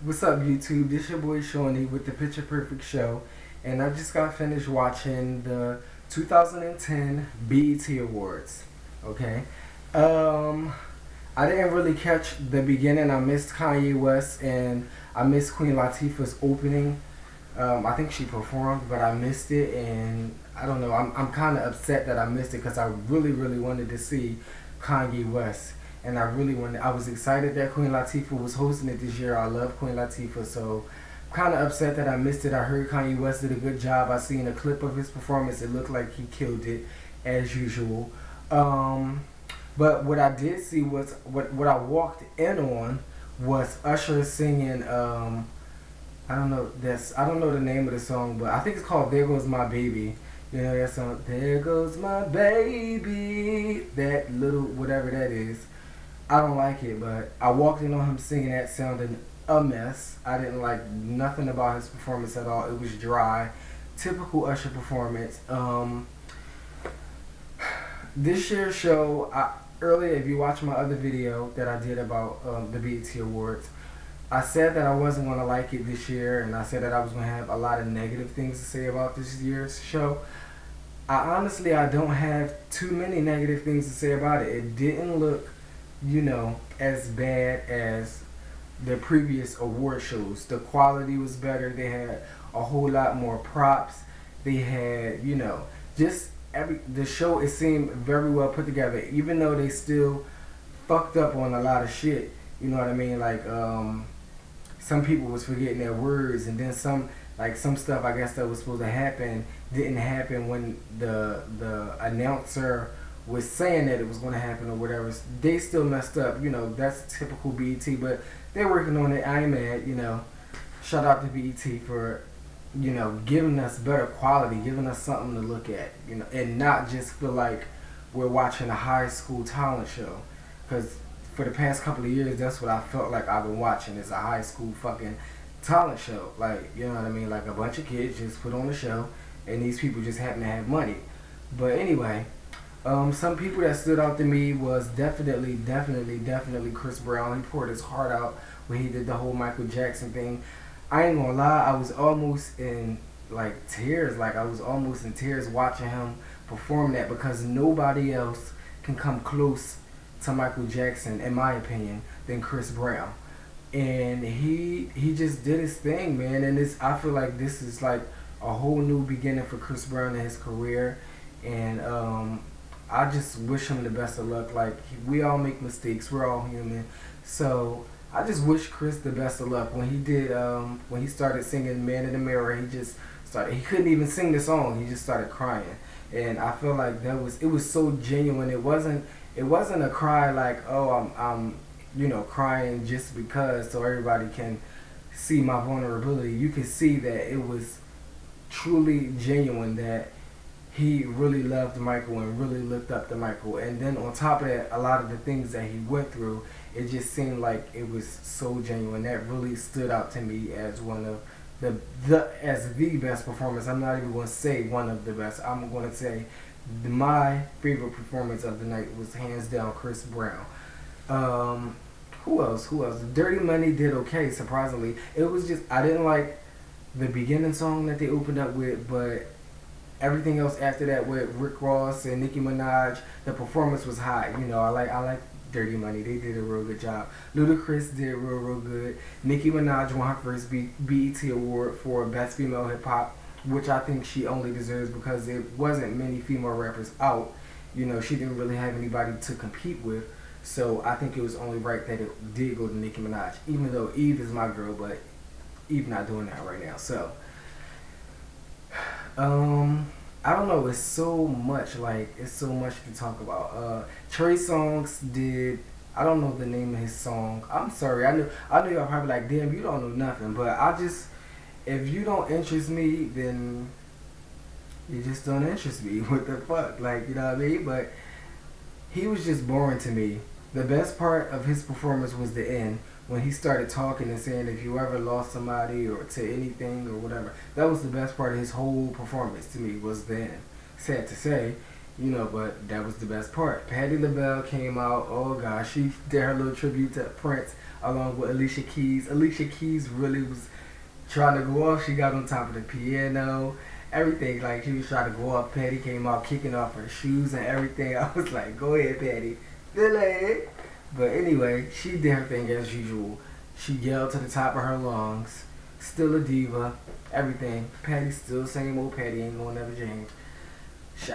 What's up, YouTube? This your boy Shawnee with the Picture Perfect Show, and I just got finished watching the 2010 BET Awards. Okay, um, I didn't really catch the beginning. I missed Kanye West and I missed Queen Latifah's opening. I think she performed, but I missed it, and I don't know. I'm kind of upset that I missed it because I really wanted to see Kanye West, and I really wanted. I was excited that Queen Latifah was hosting it this year. I love Queen Latifah, so I'm kind of upset that I missed it. I heard Kanye West did a good job. I seen a clip of his performance. It looked like he killed it as usual. Um, but what I did see was what I walked in on was Usher singing. I don't know the name of the song, but I think it's called "There Goes My Baby." You know that song, "There Goes My Baby." That little whatever that is. I don't like it, but I walked in on him singing that sounding a mess. I didn't like nothing about his performance at all. It was dry, typical Usher performance. This year's show, earlier, if you watch my other video that I did about the BET Awards, I said that I wasn't going to like it this year, and I said that I was going to have a lot of negative things to say about this year's show. I don't have too many negative things to say about it. It didn't look, as bad as the previous award shows. The quality was better. They had a whole lot more props. They had, just the show. It seemed very well put together, even though they still fucked up on a lot of shit. You know what I mean? Like some people was forgetting their words, and then some stuff I guess that was supposed to happen didn't happen when the announcer was saying that it was going to happen or whatever. They still messed up. That's typical BET, but they're working on it. I ain't mad. Shout out to BET for giving us better quality, giving us something to look at. And not just feel like we're watching a high school talent show, because for the past couple of years, that's what I felt like I've been watching is a high school fucking talent show. Like, you know what I mean? Like a bunch of kids just put on a show, and these people just happen to have money. But anyway, some people that stood out to me was definitely Chris Brown. He poured his heart out when he did the whole Michael Jackson thing. I ain't gonna lie, I was almost in like tears. Like I was almost in tears watching him perform that, because nobody else can come close to Michael Jackson, in my opinion, than Chris Brown. And he just did his thing, man. And I feel like this is like a whole new beginning for Chris Brown in his career. And I just wish him the best of luck. Like we all make mistakes, we're all human. So I just wish Chris the best of luck. When he started singing "Man in the Mirror," he just started. He couldn't even sing the song. He just started crying, and I feel like it was so genuine. It wasn't a cry like, oh, I'm crying just because so everybody can see my vulnerability. You can see that it was truly genuine, that he really loved Michael and really looked up to Michael. And then on top of that, a lot of the things that he went through, it just seemed like it was so genuine. That really stood out to me as one of the best performance. I'm not even going to say one of the best. I'm going to say my favorite performance of the night was hands down Chris Brown. Who else? Who else? Dirty Money did okay, surprisingly. It was just I didn't like the beginning song that they opened up with, but everything else after that with Rick Ross and Nicki Minaj, the performance was high. I like Dirty Money. They did a real good job. Ludacris did real good. Nicki Minaj won her first BET award for Best Female Hip Hop, which I think she only deserves because there wasn't many female rappers out. She didn't really have anybody to compete with. So I think it was only right that it did go to Nicki Minaj, even though Eve is my girl, but Eve not doing that right now. So I don't know. It's so much to talk about. Trey Songz did. I don't know the name of his song. I'm sorry. I knew y'all probably like, damn, you don't know nothing. But if you don't interest me, then you just don't interest me. What the fuck? Like, you know what I mean? But he was just boring to me. The best part of his performance was the end, when he started talking and saying if you ever lost somebody or to anything or whatever. That was the best part of his whole performance to me, was the end. Sad to say, But that was the best part. Patti LaBelle came out. Oh gosh, she did her little tribute to Prince along with Alicia Keys. Alicia Keys really was trying to go off. She got on top of the piano, everything. Like she was trying to go off. Patti came out kicking off her shoes and everything. I was like, go ahead, Patti, delay. But anyway, she did her thing as usual. She yelled to the top of her lungs. Still a diva, everything. Patti still same old Patti, ain't gonna never change.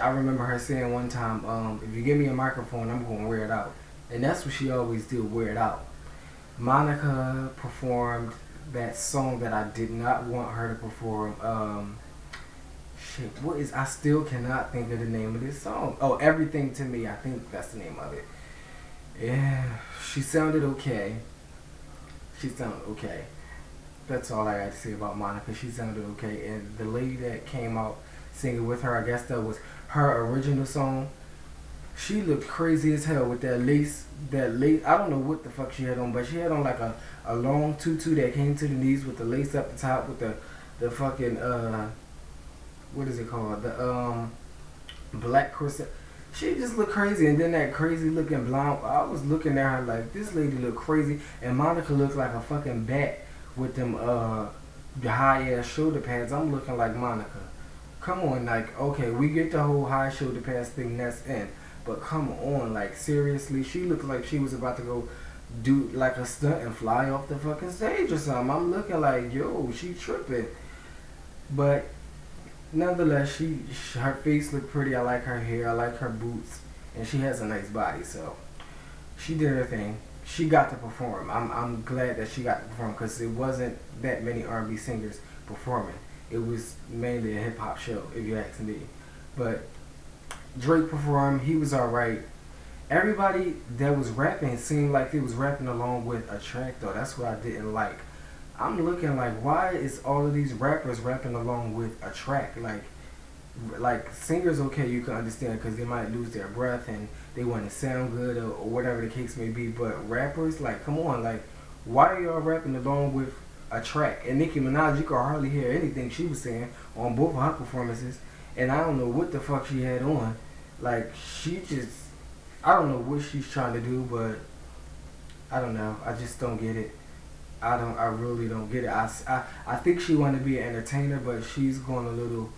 I remember her saying one time, if you give me a microphone, I'm gonna wear it out. And that's what she always did, wear it out. Monica performed that song that I did not want her to perform. I still cannot think of the name of this song. Oh, Everything to Me, I think that's the name of it. Yeah, she sounded okay. She sounded okay. That's all I got to say about Monica. She sounded okay. And the lady that came out singing with her, I guess that was her original song. She looked crazy as hell with that lace. I don't know what the fuck she had on, but she had on like a long tutu that came to the knees with the lace up the top with the fucking what is it called? The black corset. She just looked crazy, and then that crazy looking blonde. I was looking at her like, this lady looked crazy, and Monica looked like a fucking bat with them high ass shoulder pads. I'm looking like Monica. Come on, like, okay, we get the whole high shoulder pads thing, that's in, but come on, like, seriously, she looked like she was about to go do like a stunt and fly off the fucking stage or something. I'm looking like, yo, she tripping, but nonetheless, her face looked pretty. I like her hair. I like her boots, and she has a nice body. So she did her thing. She got to perform. I'm glad that she got to perform because it wasn't that many R&B singers performing. It was mainly a hip hop show, if you ask me. But Drake performed. He was alright. Everybody that was rapping seemed like they was rapping along with a track though. That's what I didn't like. I'm looking like, why is all of these rappers rapping along with a track? Like singers, okay, you can understand because they might lose their breath and they want to sound good or whatever the case may be. But rappers, like, come on, like, why are y'all rapping along with a track? And Nicki Minaj, you could hardly hear anything she was saying on both of her performances. And I don't know what the fuck she had on. Like, I don't know what she's trying to do, but I don't know. I just don't get it. I really don't get it. I think she want to be an entertainer, but she's going a little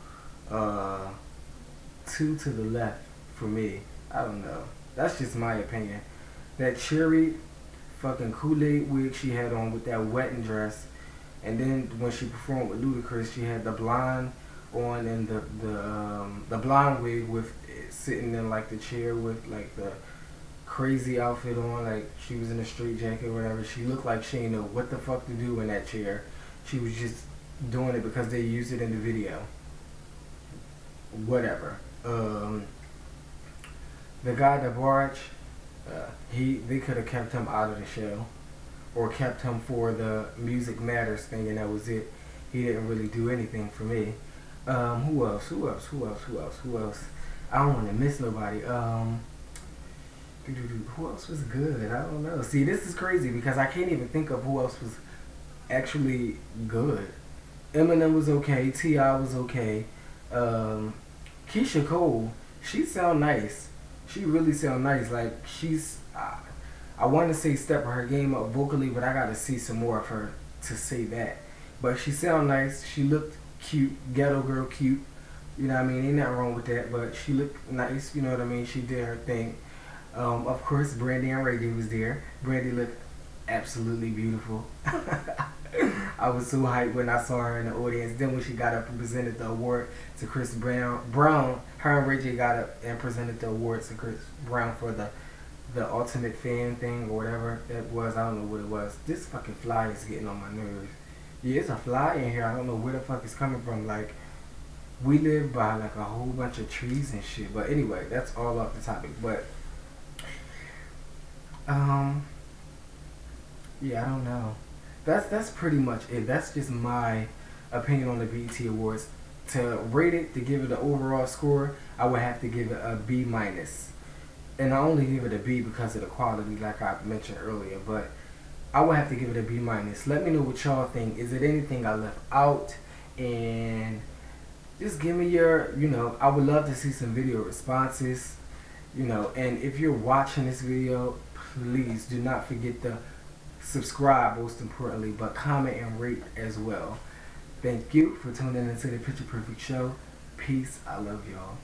too to the left for me. I don't know. That's just my opinion. That cherry fucking Kool-Aid wig she had on with that wetting dress, and then when she performed with Ludacris, she had the blonde on and the blonde wig with sitting in like the chair with like the crazy outfit on, like she was in a straight jacket or whatever. She looked like she didn't know what the fuck to do in that chair. She was just doing it because they used it in the video. Whatever. The guy DeBarge, they could have kept him out of the show, or kept him for the Music Matters thing, and that was it. He didn't really do anything for me. Who else? I don't want to miss nobody. Who else was good? I don't know. See, this is crazy because I can't even think of who else was actually good. Eminem was okay. T.I. was okay. Keisha Cole, she sound nice. She really sound nice. Like, I want to say step her game up vocally, but I got to see some more of her to say that. But she sound nice. She looked cute. Ghetto girl cute. You know what I mean? Ain't nothing wrong with that. But she looked nice. You know what I mean? She did her thing. Of course, Brandy and Ray J was there. Brandy looked absolutely beautiful. I was so hyped when I saw her in the audience. Then when she got up and presented the award to Chris Brown, her and Ray J got up and presented the award to Chris Brown for the ultimate fan thing or whatever that was. I don't know what it was. This fucking fly is getting on my nerves. Yeah, it's a fly in here. I don't know where the fuck it's coming from. Like, we live by like a whole bunch of trees and shit. But anyway, that's all off the topic. But yeah, I don't know. That's pretty much it. That's just my opinion on the BET Awards. To rate it, to give it an overall score, I would have to give it a B minus. And I only give it a B because of the quality, like I mentioned earlier. But I would have to give it a B minus. Let me know what y'all think. Is it anything I left out? And just give me your, I would love to see some video responses, and if you're watching this video, please do not forget to subscribe most importantly, but comment and rate as well. Thank you for tuning into the Picture Perfect Show. Peace. I love y'all.